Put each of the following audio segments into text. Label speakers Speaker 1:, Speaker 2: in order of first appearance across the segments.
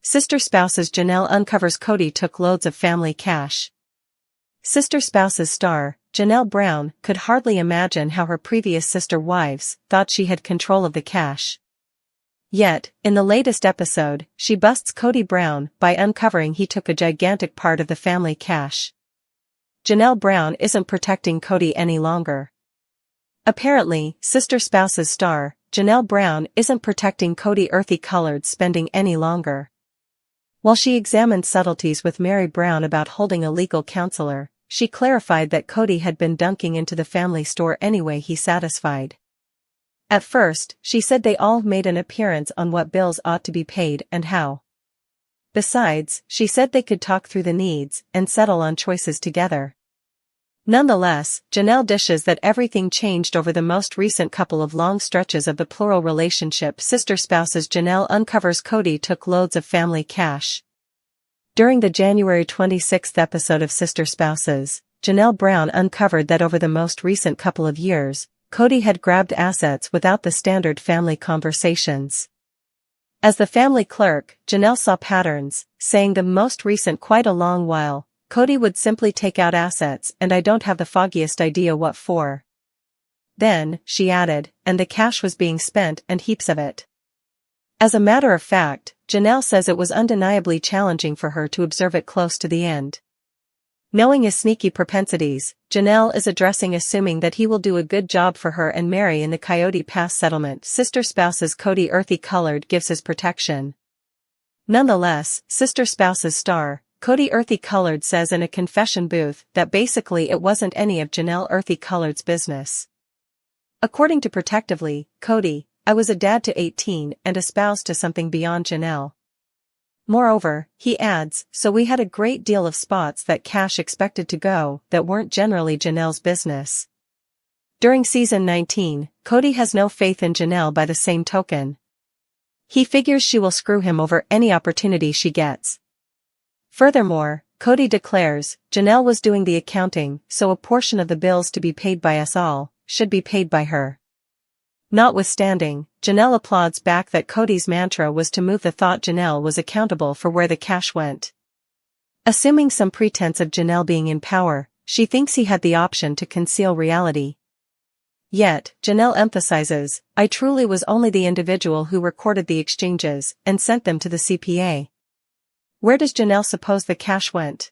Speaker 1: Sister Spouses Janelle uncovers Kody took loads of family cash. Sister Spouses star, Janelle Brown, could hardly imagine how her previous sister wives thought she had control of the cash. Yet, in the latest episode, she busts Kody Brown by uncovering he took a gigantic part of the family cash. Janelle Brown isn't protecting Kody any longer. Apparently, Sister Spouses star, Janelle Brown isn't protecting Kody earthy-colored spending any longer. While she examined subtleties with Mary Brown about holding a legal counselor, she clarified that Kody had been dunking into the family store anyway he satisfied. At first, she said they all made an appearance on what bills ought to be paid and how. Besides, she said they could talk through the needs and settle on choices together. Nonetheless, Janelle dishes that everything changed over the most recent couple of long stretches of the plural relationship. Sister Spouses Janelle uncovers Kody took loads of family cash. During the January 26th episode of Sister Spouses, Janelle Brown uncovered that over the most recent couple of years, Kody had grabbed assets without the standard family conversations. As the family clerk, Janelle saw patterns, saying the most recent quite a long while, Kody would simply take out assets and I don't have the foggiest idea what for. Then, she added, and the cash was being spent and heaps of it. As a matter of fact, Janelle says it was undeniably challenging for her to observe it close to the end. Knowing his sneaky propensities, Janelle is assuming that he will do a good job for her and Mary in the Coyote Pass settlement. Sister Spouses Kody earthy-colored gives his protection. Nonetheless, Sister Spouses star, Kody earthy-colored says in a confession booth that basically it wasn't any of Janelle earthy-colored's business. According to Protectively, Kody, I was a dad to 18 and espoused to something beyond Janelle. Moreover, he adds, so we had a great deal of spots that cash expected to go that weren't generally Janelle's business. During season 19, Kody has no faith in Janelle by the same token. He figures she will screw him over any opportunity she gets. Furthermore, Kody declares, Janelle was doing the accounting, so a portion of the bills to be paid by us all should be paid by her. Notwithstanding, Janelle applauds back that Kody's mantra was to move the thought Janelle was accountable for where the cash went. Assuming some pretense of Janelle being in power, she thinks he had the option to conceal reality. Yet, Janelle emphasizes, I truly was only the individual who recorded the exchanges and sent them to the CPA. Where does Janelle suppose the cash went?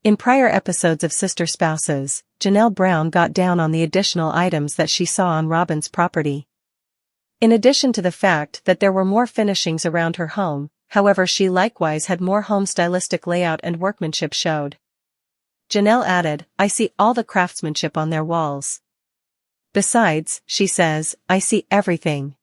Speaker 1: In prior episodes of Sister Spouses, Janelle Brown got down on the additional items that she saw on Robin's property. In addition to the fact that there were more finishings around her home, however, she likewise had more home stylistic layout and workmanship showed. Janelle added, I see all the craftsmanship on their walls. Besides, she says, I see everything.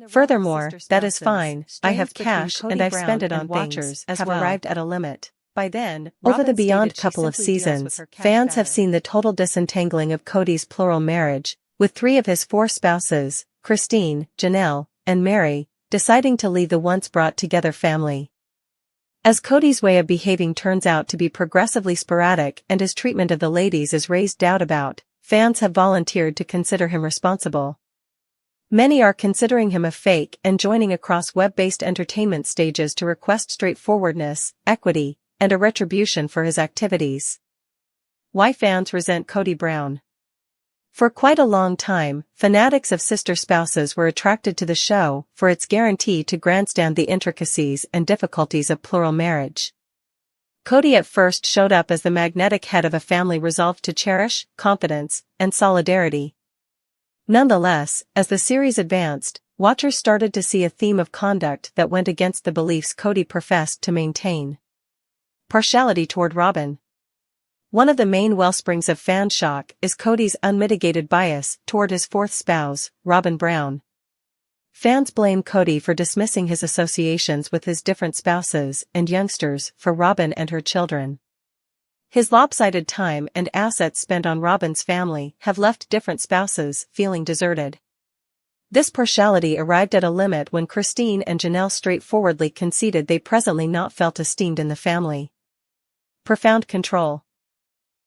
Speaker 1: Furthermore, that is fine, I have cash and I've spent it on things as have arrived at a limit. By then, over the beyond couple of seasons, fans have seen the total disentangling of Kody's plural marriage, with 3 of his 4 spouses, Christine, Janelle, and Mary, deciding to leave the once brought-together family. As Kody's way of behaving turns out to be progressively sporadic and his treatment of the ladies is raised doubt about, fans have volunteered to consider him responsible. Many are considering him a fake and joining across web-based entertainment stages to request straightforwardness, equity, and a retribution for his activities. Why fans resent Kody Brown? For quite a long time, fanatics of Sister Spouses were attracted to the show for its guarantee to grandstand the intricacies and difficulties of plural marriage. Kody at first showed up as the magnetic head of a family resolved to cherish, confidence, and solidarity. Nonetheless, as the series advanced, watchers started to see a theme of conduct that went against the beliefs Kody professed to maintain. Partiality toward Robin. One of the main wellsprings of fan shock is Kody's unmitigated bias toward his 4th spouse, Robin Brown. Fans blame Kody for dismissing his associations with his different spouses and youngsters for Robin and her children. His lopsided time and assets spent on Robin's family have left different spouses feeling deserted. This partiality arrived at a limit when Christine and Janelle straightforwardly conceded they presently not felt esteemed in the family. Profound control.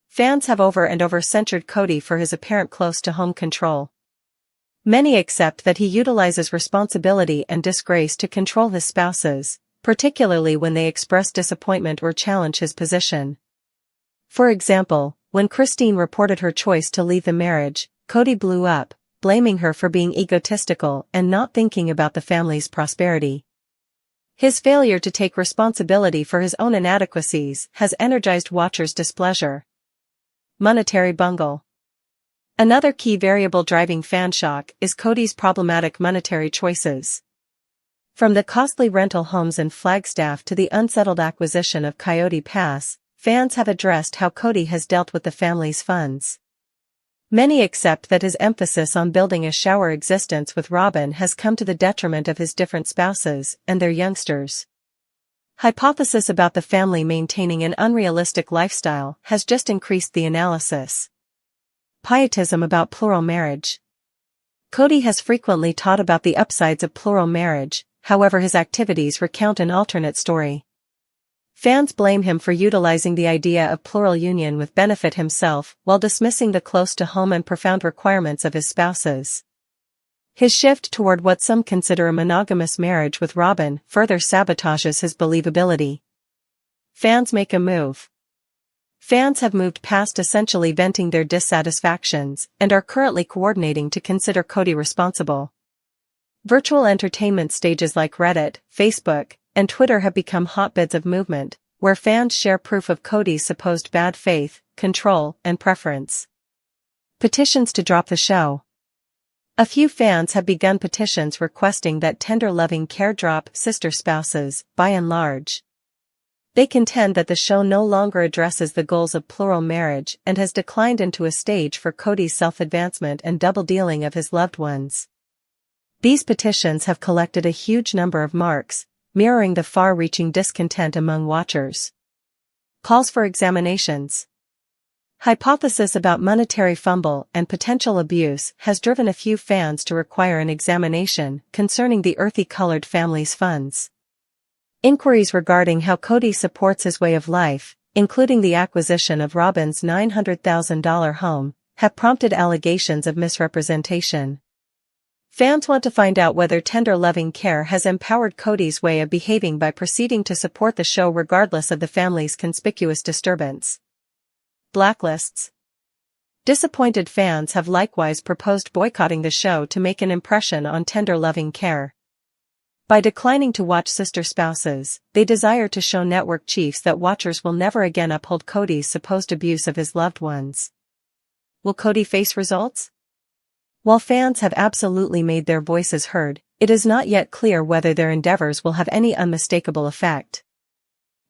Speaker 1: Fans have over and over censured Kody for his apparent close-to-home control. Many accept that he utilizes responsibility and disgrace to control his spouses, particularly when they express disappointment or challenge his position. For example, when Christine reported her choice to leave the marriage, Kody blew up, blaming her for being egotistical and not thinking about the family's prosperity. His failure to take responsibility for his own inadequacies has energized watchers' displeasure. Monetary bungle. Another key variable driving fan shock is Kody's problematic monetary choices. From the costly rental homes in Flagstaff to the unsettled acquisition of Coyote Pass, fans have addressed how Kody has dealt with the family's funds. Many accept that his emphasis on building a shower existence with Robyn has come to the detriment of his different spouses and their youngsters. Hypothesis about the family maintaining an unrealistic lifestyle has just increased the analysis. Pietism about plural marriage. Kody has frequently taught about the upsides of plural marriage, however his activities recount an alternate story. Fans blame him for utilizing the idea of plural union with benefit himself while dismissing the close-to-home and profound requirements of his spouses. His shift toward what some consider a monogamous marriage with Robyn further sabotages his believability. Fans make a move. Fans have moved past essentially venting their dissatisfactions and are currently coordinating to consider Kody responsible. Virtual entertainment stages like Reddit, Facebook, and Twitter have become hotbeds of movement, where fans share proof of Kody's supposed bad faith, control, and preference. Petitions to drop the show. A few fans have begun petitions requesting that tender loving care drop sister spouses, by and large. They contend that the show no longer addresses the goals of plural marriage and has declined into a stage for Kody's self-advancement and double-dealing of his loved ones. These petitions have collected a huge number of marks, mirroring the far-reaching discontent among watchers. Calls for examinations. Hypothesis about monetary fumble and potential abuse has driven a few fans to require an examination concerning the earthy-colored family's funds. Inquiries regarding how Kody supports his way of life, including the acquisition of Robyn's $900,000 home, have prompted allegations of misrepresentation. Fans want to find out whether tender loving care has empowered Kody's way of behaving by proceeding to support the show regardless of the family's conspicuous disturbance. Blacklists. Disappointed fans have likewise proposed boycotting the show to make an impression on tender loving care. By declining to watch sister spouses, they desire to show network chiefs that watchers will never again uphold Kody's supposed abuse of his loved ones. Will Kody face results? While fans have absolutely made their voices heard, it is not yet clear whether their endeavors will have any unmistakable effect.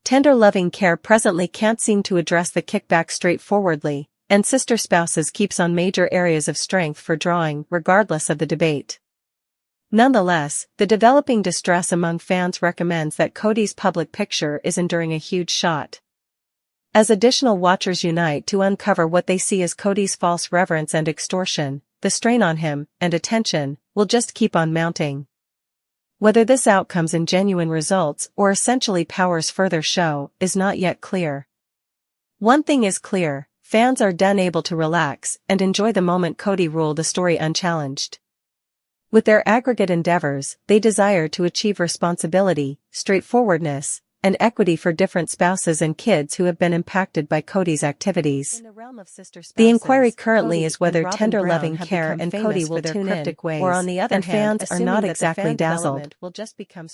Speaker 1: Tender loving care presently can't seem to address the kickback straightforwardly, and sister spouses keeps on major areas of strength for drawing, regardless of the debate. Nonetheless, the developing distress among fans recommends that Kody's public picture is enduring a huge shot. As additional watchers unite to uncover what they see as Kody's false reverence and extortion, the strain on him, and attention, will just keep on mounting. Whether this outcomes in genuine results or essentially powers further show is not yet clear. One thing is clear, fans are done able to relax and enjoy the moment Kody ruled the story unchallenged. With their aggregate endeavors, they desire to achieve responsibility, straightforwardness, and equity for different spouses and kids who have been impacted by Kody's activities. In the realm of sister spouses, the inquiry currently Kody is whether tender loving care and Kody will tune in, or on the other hand, fans are not exactly dazzled.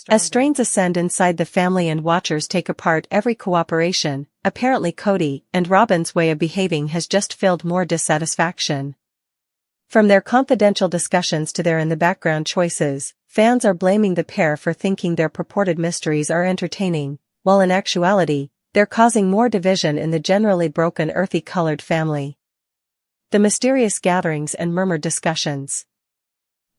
Speaker 1: As strains ascend inside the family and watchers take apart every cooperation, apparently Kody and Robyn's way of behaving has just filled more dissatisfaction. From their confidential discussions to their in-the-background choices, fans are blaming the pair for thinking their purported mysteries are entertaining, while in actuality, they're causing more division in the generally broken earthy-colored family. The mysterious gatherings and murmured discussions.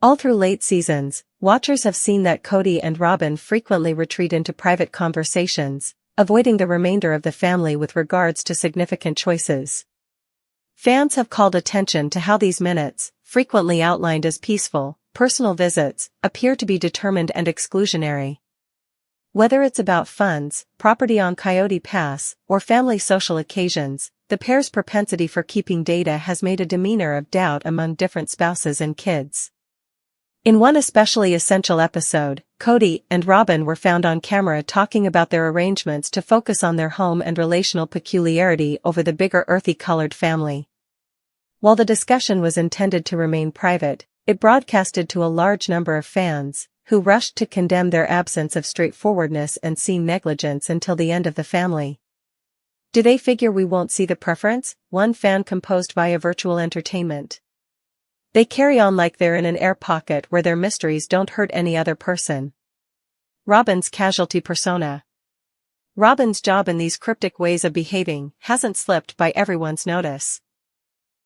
Speaker 1: All through late seasons, watchers have seen that Kody and Robyn frequently retreat into private conversations, avoiding the remainder of the family with regards to significant choices. Fans have called attention to how these minutes, frequently outlined as peaceful, personal visits, appear to be determined and exclusionary. Whether it's about funds, property on Coyote Pass, or family social occasions, the pair's propensity for keeping data has made a demeanor of doubt among different spouses and kids. In one especially essential episode, Kody and Robyn were found on camera talking about their arrangements to focus on their home and relational peculiarity over the bigger earthy-colored family. While the discussion was intended to remain private, it broadcasted to a large number of fans, who rushed to condemn their absence of straightforwardness and scene negligence until the end of the family. Do they figure we won't see the preference? One fan composed via virtual entertainment. They carry on like they're in an air pocket where their mysteries don't hurt any other person. Robyn's casualty persona. Robyn's job in these cryptic ways of behaving hasn't slipped by everyone's notice.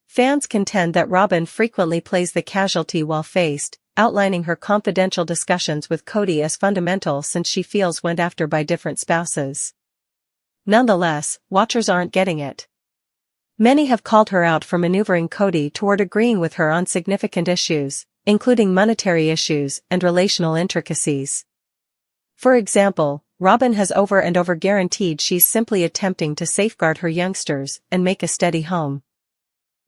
Speaker 1: Fans contend that Robyn frequently plays the casualty while faced, outlining her confidential discussions with Kody as fundamental since she feels went after by different spouses. Nonetheless, watchers aren't getting it. Many have called her out for maneuvering Kody toward agreeing with her on significant issues, including monetary issues and relational intricacies. For example, Robyn has over and over guaranteed she's simply attempting to safeguard her youngsters and make a steady home.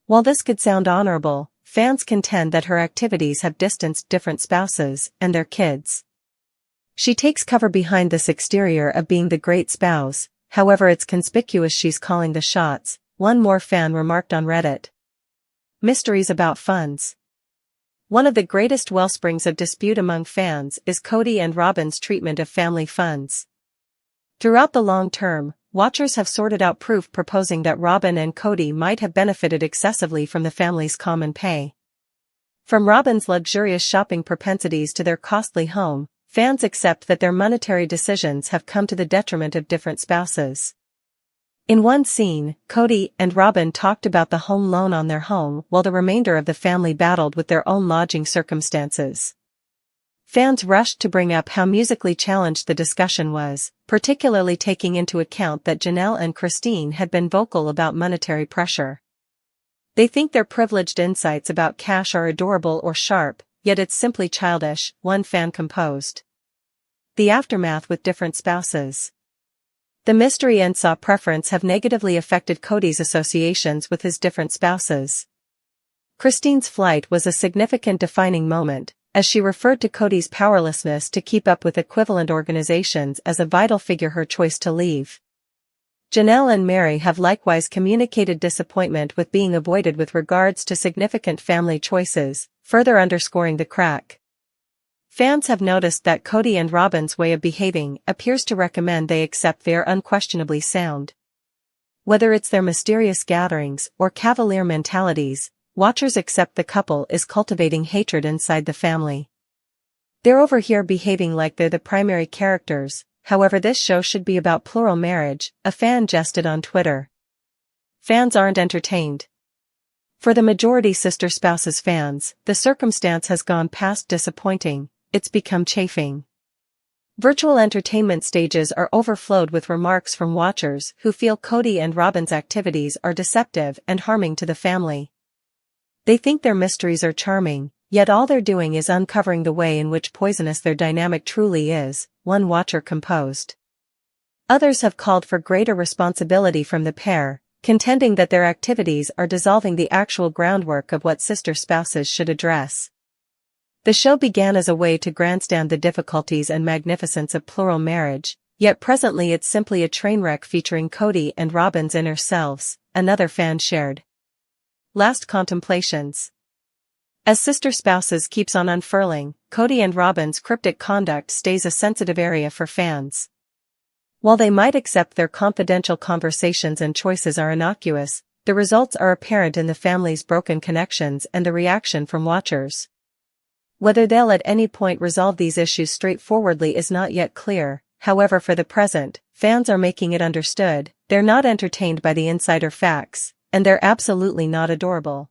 Speaker 1: While this could sound honorable, fans contend that her activities have distanced different spouses and their kids. She takes cover behind this exterior of being the great spouse, however it's conspicuous she's calling the shots, one more fan remarked on Reddit. Mysteries about funds. One of the greatest wellsprings of dispute among fans is Kody and Robyn's treatment of family funds. Throughout the long term, watchers have sorted out proof proposing that Robyn and Kody might have benefited excessively from the family's common pay. From Robyn's luxurious shopping propensities to their costly home, fans accept that their monetary decisions have come to the detriment of different spouses. In one scene, Kody and Robyn talked about the home loan on their home while the remainder of the family battled with their own lodging circumstances. Fans rushed to bring up how musically challenged the discussion was, particularly taking into account that Janelle and Christine had been vocal about monetary pressure. They think their privileged insights about cash are adorable or sharp, yet it's simply childish, one fan composed. The aftermath with different spouses. The mystery and saw preference have negatively affected Kody's associations with his different spouses. Christine's flight was a significant defining moment, as she referred to Kody's powerlessness to keep up with equivalent organizations as a vital figure her choice to leave. Janelle and Mary have likewise communicated disappointment with being avoided with regards to significant family choices, further underscoring the crack. Fans have noticed that Kody and Robyn's way of behaving appears to recommend they accept they are unquestionably sound. Whether it's their mysterious gatherings or cavalier mentalities, watchers accept the couple is cultivating hatred inside the family. They're over here behaving like they're the primary characters, however this show should be about plural marriage, a fan jested on Twitter. Fans aren't entertained. For the majority sister spouses fans, the circumstance has gone past disappointing. It's become chafing. Virtual entertainment stages are overflowed with remarks from watchers who feel Kody and Robyn's activities are deceptive and harming to the family. They think their mysteries are charming, yet all they're doing is uncovering the way in which poisonous their dynamic truly is, one watcher composed. Others have called for greater responsibility from the pair, contending that their activities are dissolving the actual groundwork of what sister spouses should address. The show began as a way to grandstand the difficulties and magnificence of plural marriage, yet presently it's simply a train wreck featuring Kody and Robyn's inner selves, another fan shared. Last contemplations. As sister spouses keeps on unfurling, Kody and Robyn's cryptic conduct stays a sensitive area for fans. While they might accept their confidential conversations and choices are innocuous, the results are apparent in the family's broken connections and the reaction from watchers. Whether they'll at any point resolve these issues straightforwardly is not yet clear, however for the present, fans are making it understood, they're not entertained by the insider facts, and they're absolutely not adorable.